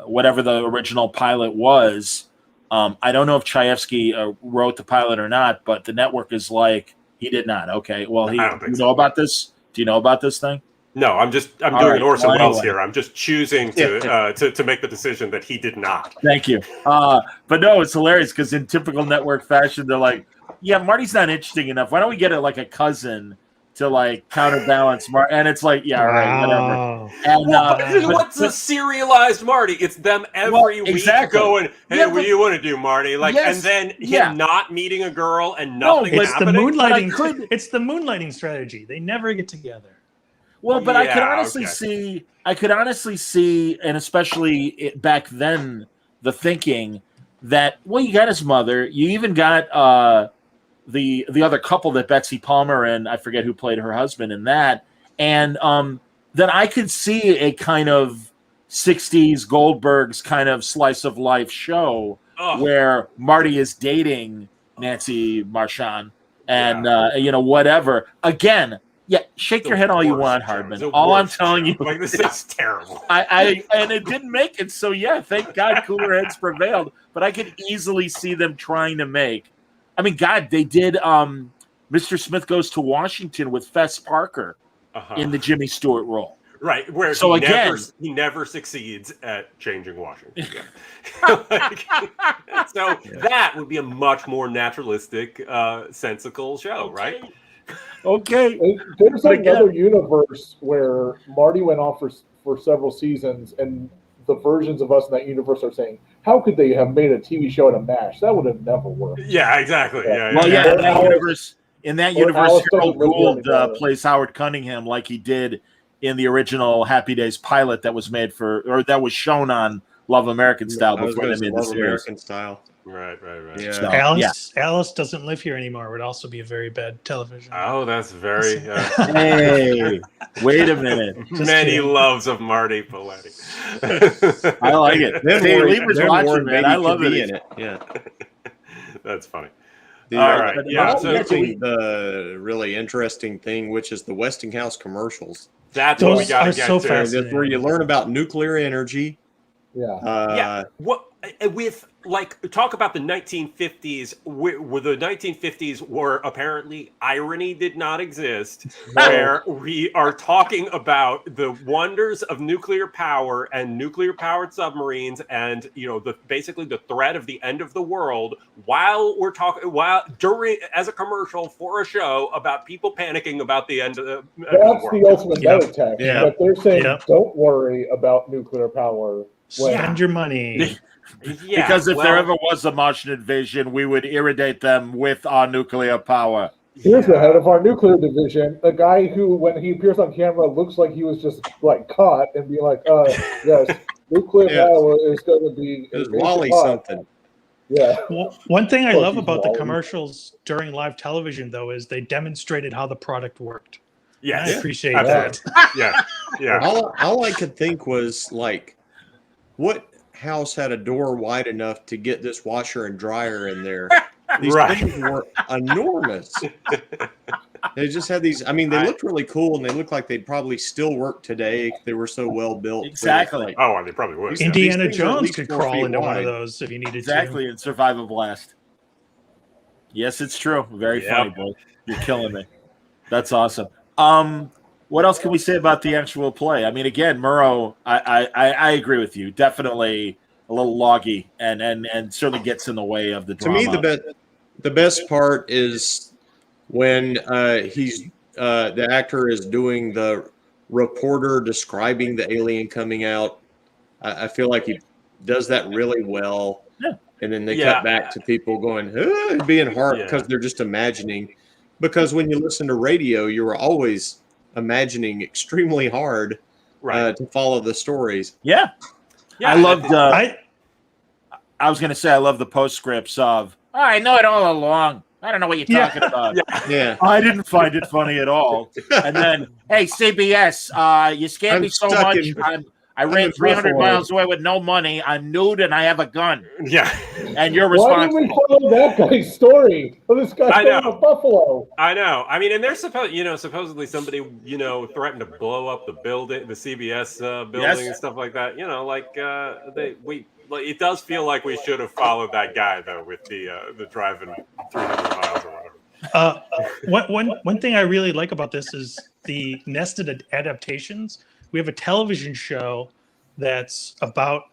whatever the original pilot was, I don't know if Chayefsky wrote the pilot or not, but the network is like, he did not. Okay, well, do you know about this? Do you know about this thing? No, I'm doing an Orson Welles here. I'm just choosing to make the decision that he did not. Thank you. But no, it's hilarious because in typical network fashion, they're like, yeah, Marty's not interesting enough. Why don't we get it like a cousin to like counterbalance and it's like, yeah, all right, whatever. And what's a serialized Marty? It's them every week going, hey, what do you want to do, Marty? Like, and then him not meeting a girl and nothing happening. It's the moonlighting strategy. They never get together. Well, but I could honestly see, and especially back then, the thinking that, well, you got his mother, you even got the other couple that Betsy Palmer and I forget who played her husband in that, and then I could see a kind of 60s Goldberg's kind of slice of life show where Marty is dating Nancy Marchand and whatever. Again, shake your head all you want, Hardman. All I'm telling you, like, this is terrible. And it didn't make it. So thank God cooler heads prevailed. But I could easily see them trying to make. I mean, God, they did Mr. Smith Goes to Washington with Fess Parker in the Jimmy Stewart role. Right, where he never succeeds at changing Washington. So that would be a much more naturalistic, sensical show, right? Okay. There's another universe where Marty went off for several seasons, and the versions of us in that universe are saying, how could they have made a TV show out of MASH? That would have never worked. Yeah, exactly. In that universe, Harold Gould plays Howard Cunningham like he did in the original Happy Days pilot that was made that was shown on Love American Style before they made the series. American Style. Right. Yeah. So, Alice doesn't live here anymore would also be a very bad television. Oh, that's very... Hey, wait a minute. Many loves of Marty Paletti. I like it. Dave Lieber's watching, man. I love it. In it. Yeah. That's funny. All right. Yeah. So the really interesting thing, which is the Westinghouse commercials. That's what we got to get to. That's where you learn about nuclear energy Yeah. What with like talk about the 1950s, where the 1950s were apparently irony did not exist, where we are talking about the wonders of nuclear power and nuclear powered submarines, and basically the threat of the end of the world, while during as a commercial for a show about people panicking about the end of the That's world. the ultimate meta text. Yeah. But they're saying, don't worry about nuclear power. Spend your money. Because if there ever was a Martian invasion, we would irradiate them with our nuclear power. Here's the head of our nuclear division, a guy who, when he appears on camera, looks like he was just like caught and be like, yes, nuclear power is going to be Wally something. Yeah. Well, one thing I love about the commercials during live television, though, is they demonstrated how the product worked. Yes. I appreciate that. Yeah. All I could think was like, what house had a door wide enough to get this washer and dryer in there? These things were enormous. They just had these. I mean, they looked really cool, and they looked like they'd probably still work today. They were so well built. Exactly. Like, they probably would. Indiana Jones could crawl into one of those if you needed to. Exactly, and survive a blast. Yes, it's true. Very funny, boy. You're killing me. That's awesome. What else can we say about the actual play? I mean, again, Murrow, I agree with you. Definitely a little loggy, and certainly gets in the way of the drama. To me, the best part is when the actor is doing the reporter describing the alien coming out. I feel like he does that really well. Yeah. And then they cut back to people going, being hard because they're just imagining. Because when you listen to radio, you're always imagining extremely hard to follow the stories. Yeah. I loved. I was going to say I love the postscripts of. Oh, I know it all along. I don't know what you're talking about. Yeah. I didn't find it funny at all. And then, hey, CBS, you scared me so much. I ran 300 miles away with no money. I'm nude and I have a gun. Yeah. And your response. Why did we follow that guy's story? Oh, this guy's going to Buffalo. I know. I mean, and there's supposedly somebody, threatened to blow up the building, the CBS building and stuff like that. It does feel like we should have followed that guy though with the driving 300 miles or whatever. One thing I really like about this is the nested adaptations. We have a television show that's about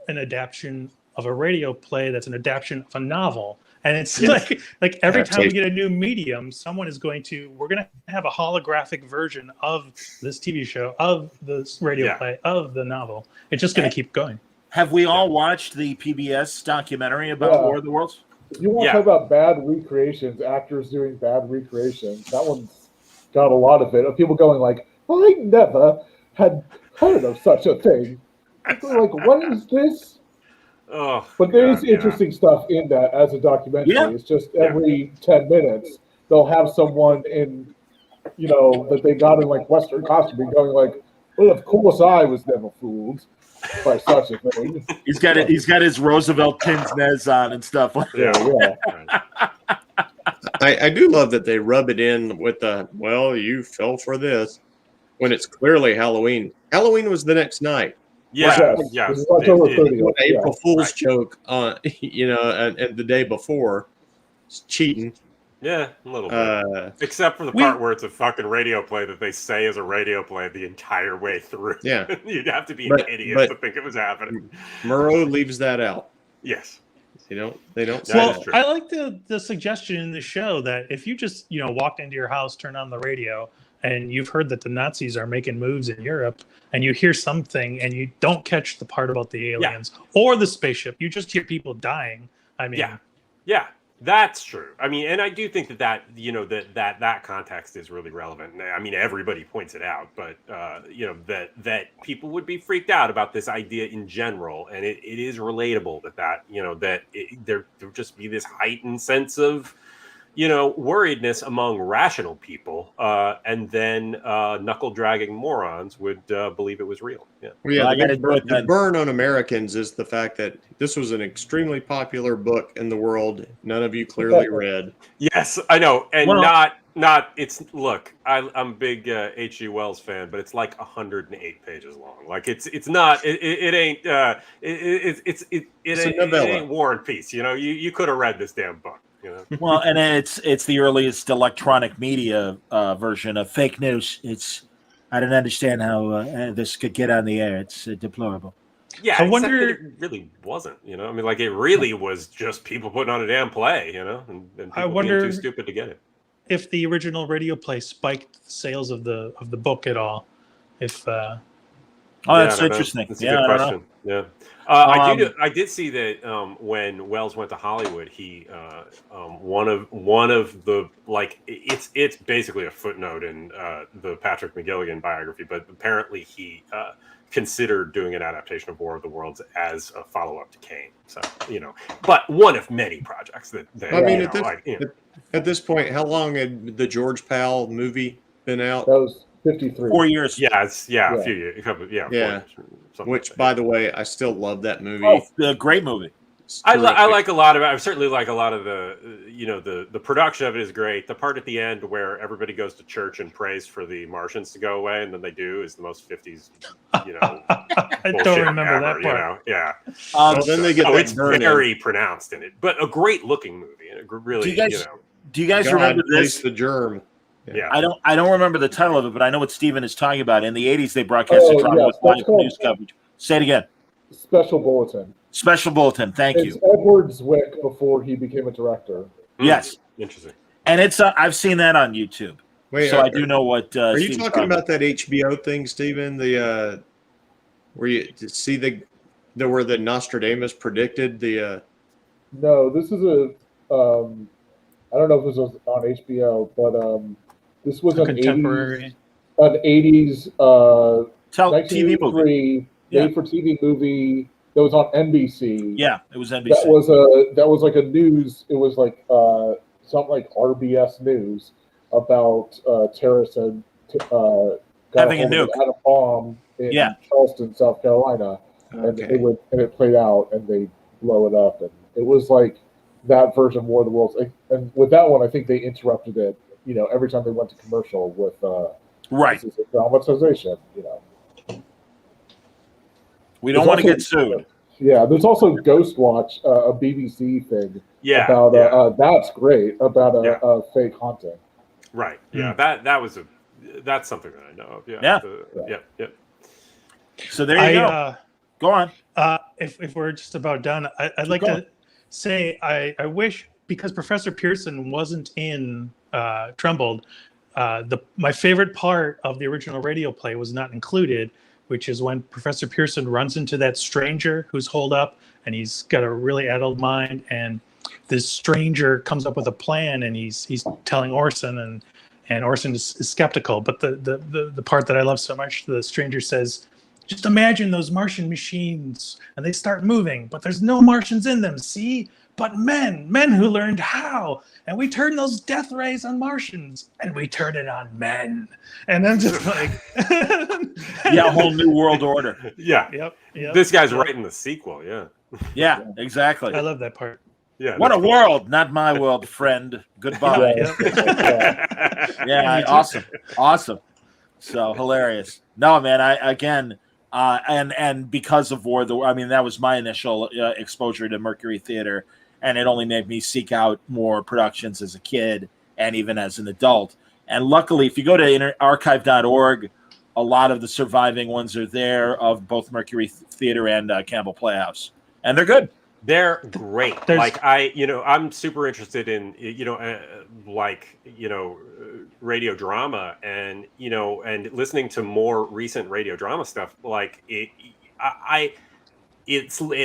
an adaptation of a radio play that's an adaptation of a novel. And it's like every time we get a new medium, we're going to have a holographic version of this TV show, of this radio play, of the novel. It's just going to keep going. Have we all watched the PBS documentary about War of the Worlds? If you want to talk about bad recreations, actors doing bad recreations, that one's got a lot of it. Of people going like, I never had heard of such a thing. Like, what is this? Oh, but there's interesting stuff in that as a documentary. Yeah. It's just every 10 minutes they'll have someone in, that they got in like Western costume going like, well, of course I was never fooled by such a thing. He's got his Roosevelt pince nez on and stuff like that. Yeah. I do love that they rub it in with you fell for this when it's clearly Halloween. Halloween was the next night. Yeah. This is October 30th. April Fool's joke on, and the day before. It's cheating. Yeah, a little bit. Except for the part where it's a fucking radio play that they say is a radio play the entire way through. Yeah. You'd have to be an idiot to think it was happening. Murrow leaves that out. Yes. They don't say Well, I like the suggestion in the show that if you just, walked into your house, turn on the radio, and you've heard that the Nazis are making moves in Europe, and you hear something and you don't catch the part about the aliens or the spaceship, you just hear people dying. I mean, yeah, that's true. I mean, and I do think that context is really relevant. I mean, everybody points it out, but that people would be freaked out about this idea in general, and it is relatable that there would just be this heightened sense of worriedness among rational people, and then knuckle-dragging morons would believe it was real. Yeah. Well, yeah, the burn on Americans is the fact that this was an extremely popular book in the world. None of you clearly read. Yes, I know, and Not it's look. I'm a big H.G. Wells fan, but it's like 108 pages long. Like it's not. It ain't. It It's a ain't, it novella. ain't War and Peace. You know, you could have read this damn book. You know. Well, and it's the earliest electronic media version of fake news. I don't understand how this could get on the air. It's deplorable. Yeah, I except wonder- that it really wasn't. You know, I mean, like it really was just people putting on a damn play. You know, and people wonder- being too stupid to get it. If the original radio play spiked sales of the book at all, if Oh, that's interesting. That's a Yeah, good I don't question. Yeah, I did see that when Wells went to Hollywood, he one of the like it's basically a footnote in the Patrick McGilligan biography, but apparently he considered doing an adaptation of War of the Worlds as a follow up to Kane. So but one of many projects that I mean, at this point, how long had the George Powell movie been out? That was 53. 4 years. a few years, a couple, 4 years, something Which, like by that. the way, I still love that movie. Oh, the great movie. It's I terrific. like a lot of it. I certainly like a lot of the production of it is great. The part at the end where everybody goes to church and prays for the Martians to go away, and then they do, is the most 50s, I don't bullshit remember ever, that part. Yeah. Well, then they get that It's burn in. very pronounced in it, but a great looking movie. And it really, Do you guys God remember placed this? the germ. yeah. I don't remember the title of it, but I know what Steven is talking about. In the 80s, they broadcasted drama yes, with that's live called- news coverage. Say it again. Special Bulletin. Special Bulletin. Thank It's you. Edward Zwick before he became a director. Yes. Interesting. And it's I've seen that on YouTube. Wait, So I do know what. Are you Steven's talking about that HBO thing, Stephen? The where you see where the Nostradamus predicted the No, this is I don't know if this was on HBO, but this was an Contemporary. 80s TV movie? 1983 made-for-TV movie that was on NBC. Yeah, it was NBC. That was like a news. It was like something like RBS News about terrorists and got Having a hold of nuke. an atom bomb in Charleston, South Carolina, and it played out, and they blow it up, and it was like that version of War of the Worlds. And with that one, I think they interrupted it. Every time they went to commercial with Right. this is a dramatization. We don't want to get sued. Yeah, there's also Ghost Watch, a BBC thing. Yeah. About that's great about a fake haunting. Right. Yeah. That's something that I know of. Yeah. Yeah. So there you go. Go on. If we're just about done, I'd like to say I wish, because Professor Pearson wasn't in Trembled, my favorite part of the original radio play was not included, which is when Professor Pearson runs into that stranger who's holed up, and he's got a really addled mind, and this stranger comes up with a plan, and he's telling Orson, and Orson is skeptical. But the part that I love so much, the stranger says, "Just imagine those Martian machines, and they start moving, but there's no Martians in them, see? But men who learned how, and we turn those death rays on Martians, and we turn it on men." And I'm just like, Yeah, a whole new world order. Yeah. Yep. This guy's writing the sequel. Yeah. Yeah, exactly. I love that part. Yeah. What a that's cool. world, not my world, friend. Goodbye. Yeah, awesome. So hilarious. No, man, and because of that was my initial exposure to Mercury Theater, and it only made me seek out more productions as a kid and even as an adult. And luckily, if you go to archive.org, a lot of the surviving ones are there of both Mercury Theater and Campbell Playhouse, and they're good. They're great. I'm super interested in radio drama, and and listening to more recent radio drama stuff. Like it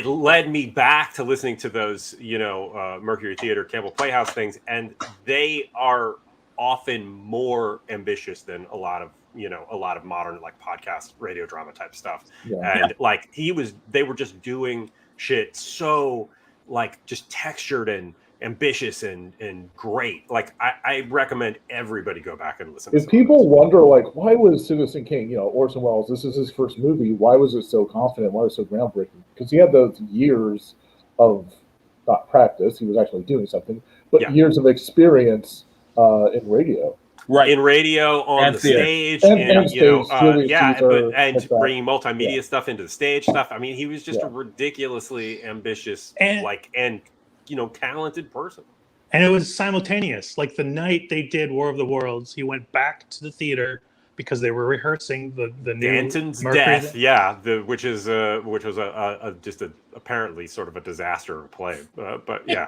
led me back to listening to those Mercury Theater, Campbell Playhouse things, and they are often more ambitious than a lot of modern like podcast radio drama type stuff. And they were just doing shit so like just textured and ambitious and great. Like I recommend everybody go back and listen. If people wonder like, why was Citizen Kane, Orson Welles, this is his first movie, why was it so confident, why was it so groundbreaking? Because he had those years of not practice, he was actually doing something, but years of experience in radio. Right. In radio, on And the theater. stage, And you know, stage, Julius Caesar, and like that. bringing multimedia Yeah. stuff into the stage stuff. I mean, he was just Yeah. a ridiculously ambitious, And- talented person. And it was simultaneous. Like the night they did War of the Worlds, he went back to the theater because they were rehearsing the new Danton's Mercury. death, which was just apparently sort of a disaster of a play, but yeah.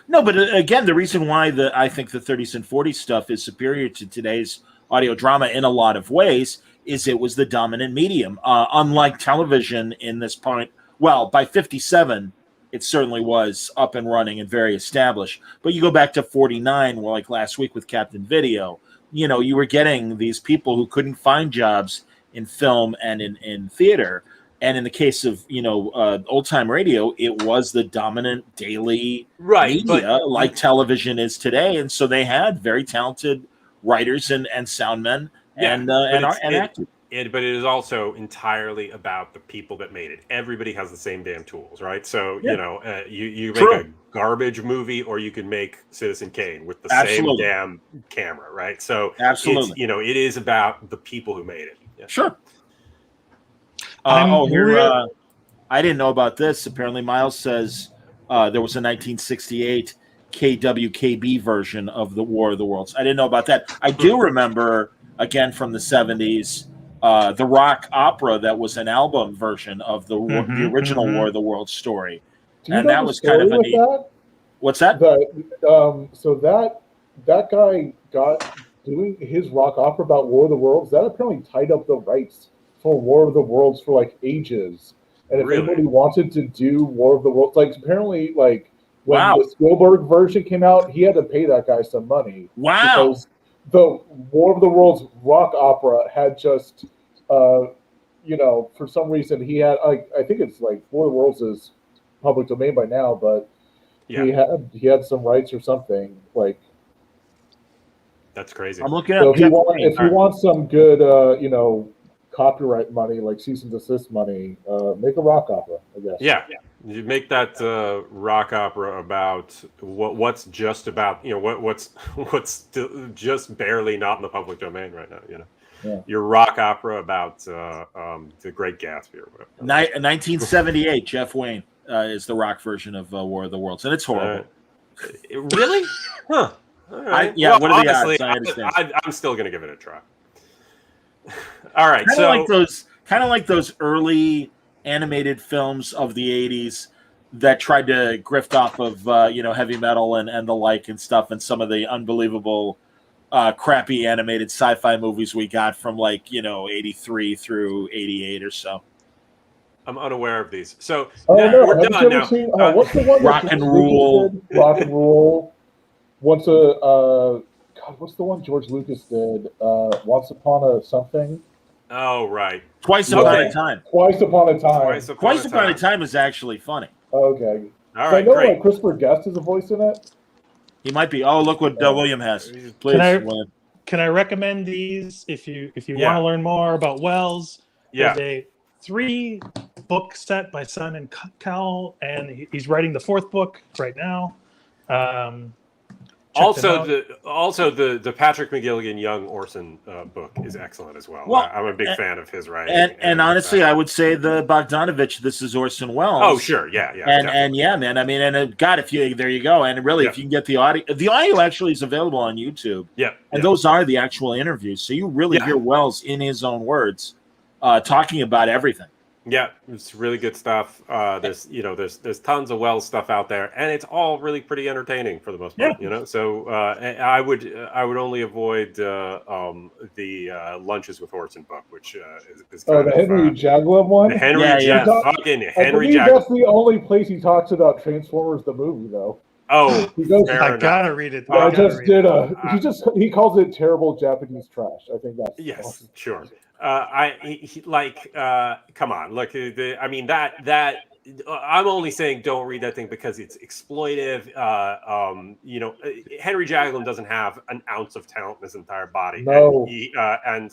No, but again, the reason why I think the 30s and 40s stuff is superior to today's audio drama in a lot of ways is it was the dominant medium. Unlike television in this point, well, by 57, it certainly was up and running and very established. But you go back to 49, well, like last week with Captain Video, you were getting these people who couldn't find jobs in film and in theater. And in the case of, old time radio, it was the dominant daily media like television is today. And so they had very talented writers and soundmen and actors. But it is also entirely about the people that made it. Everybody has the same damn tools, right? So, you make a garbage movie or you can make Citizen Kane with the same damn camera, right? So, absolutely, it is about the people who made it. Yeah. Sure. I didn't know about this. Apparently, Miles says there was a 1968 Kwkbb version of the War of the Worlds. I didn't know about that. I do remember, again, from the 70s, the rock opera that was an album version of the original War of the Worlds story. And that was kind of a neat... What's that? So that guy got doing his rock opera about War of the Worlds. That apparently tied up the rights for War of the Worlds for like ages. And if anybody wanted to do War of the Worlds, like apparently like when the Spielberg version came out, he had to pay that guy some money. Wow. Because the War of the Worlds rock opera had just for some reason he had I think it's like War of the Worlds is public domain by now, but he had some rights or something. Like that's crazy. I'm looking so at if you want some good copyright money, like cease and desist money, make a rock opera, I guess. Yeah. You make that rock opera about what's just about, what's just barely not in the public domain right now, Your rock opera about the Great Gatsby or whatever. 1978, Jeff Wayne is the rock version of War of the Worlds, and it's horrible. Really? Huh. All right. What are the honestly, odds? I understand. I'm still going to give it a try. All right, kind of like those early animated films of the 80s that tried to grift off of heavy metal and the like and stuff, and some of the unbelievable crappy animated sci-fi movies we got from 83 through 88 or so. I'm unaware of these. So we're done now. What's the one? Rock and Rule. Rock and Rule. What's the one George Lucas did? Once Upon a Something. Oh, right. Twice Upon a Time. Twice Upon a Time. Twice Upon a Time is actually funny. Okay. All right, I know great. Christopher Guest is a voice in it. He might be. Oh, look what William has. Please. Can I recommend these if you want to learn more about Wells? Yeah. There's a 3-book set by Simon Cowell, and he's writing the 4th book right now. Also, the Patrick McGilligan Young Orson book is excellent as well. I'm a big fan of his writing. And honestly, I would say the Bogdanovich, This Is Orson Welles. Oh, sure, yeah. And yeah, man. I mean, and God, there you go. And really, if you can get the audio actually is available on YouTube. Yeah. And those are the actual interviews, so you really hear Welles in his own words talking about everything. Yeah, it's really good stuff. There's tons of Wells stuff out there, and it's all really pretty entertaining for the most part. So I would only avoid the Lunches with Orson book, which is kind the Henry Jaglom one. The Henry fucking Henry Jaglom. That's the only place he talks about Transformers the movie, though. Oh, I gotta read it. He calls it terrible Japanese trash. I think that's awesome. Sure. Come on, look. I'm only saying don't read that thing because it's exploitive. Henry Jaglom doesn't have an ounce of talent in his entire body. No. And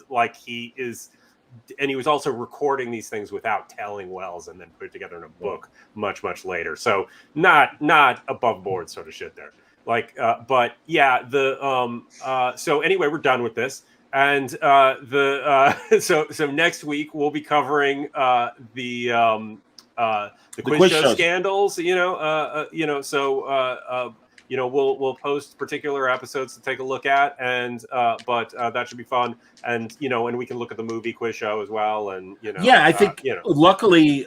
he was also recording these things without telling Wells and then put it together in a book much, much later. So not above board sort of shit there. But yeah, so anyway, we're done with this. And so next week we'll be covering the quiz show scandals. We'll post particular episodes to take a look at, and but that should be fun. And and we can look at the movie quiz show as well. And I think luckily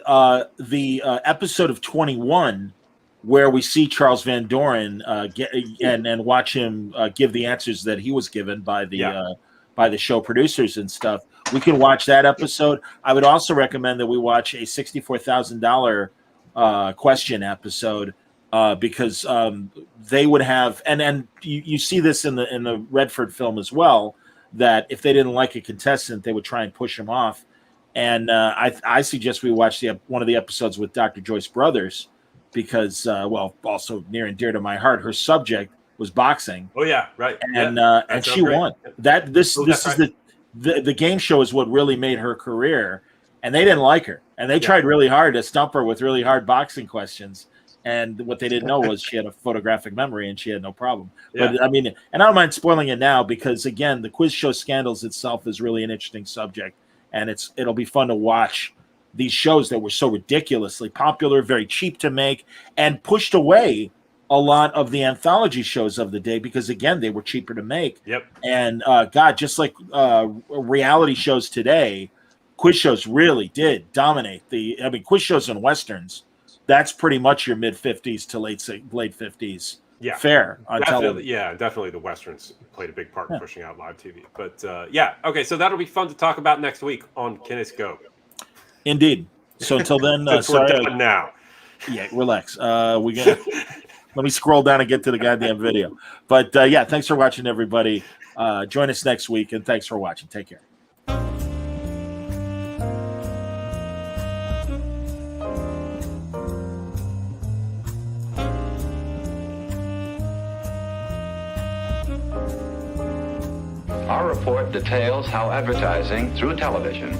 the episode of 21, where we see Charles Van Doren and watch him give the answers that he was given by the show producers and stuff. We can watch that episode. I would also recommend that we watch a $64,000 question episode because they would have, and you see this in the Redford film as well, that if they didn't like a contestant, they would try and push him off. And I suggest we watch one of the episodes with Dr. Joyce Brothers because, also near and dear to my heart, her subject was boxing. Oh yeah, right. And she won. This is the game show is what really made her career, and they didn't like her, and they tried really hard to stump her with really hard boxing questions. And what they didn't know was she had a photographic memory, and she had no problem. Yeah. But I mean, and I don't mind spoiling it now because again, the quiz show scandals itself is really an interesting subject, and it'll be fun to watch these shows that were so ridiculously popular, very cheap to make, and pushed away a lot of the anthology shows of the day because again they were cheaper to make. Yep. And just like reality shows today, quiz shows really did dominate quiz shows and westerns. That's pretty much your mid 50s to late 50s. Yeah, fair on television. Yeah, definitely the westerns played a big part in pushing out live TV. But okay, so that'll be fun to talk about next week on Kinescope. Indeed. So until then, we're done now. Yeah, relax. Let me scroll down and get to the goddamn video. But thanks for watching, everybody. Join us next week, and thanks for watching. Take care. Our report details how advertising through television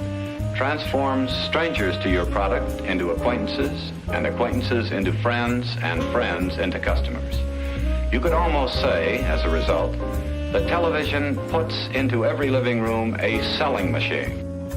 transforms strangers to your product into acquaintances, and acquaintances into friends, and friends into customers. You could almost say, as a result, that television puts into every living room a selling machine.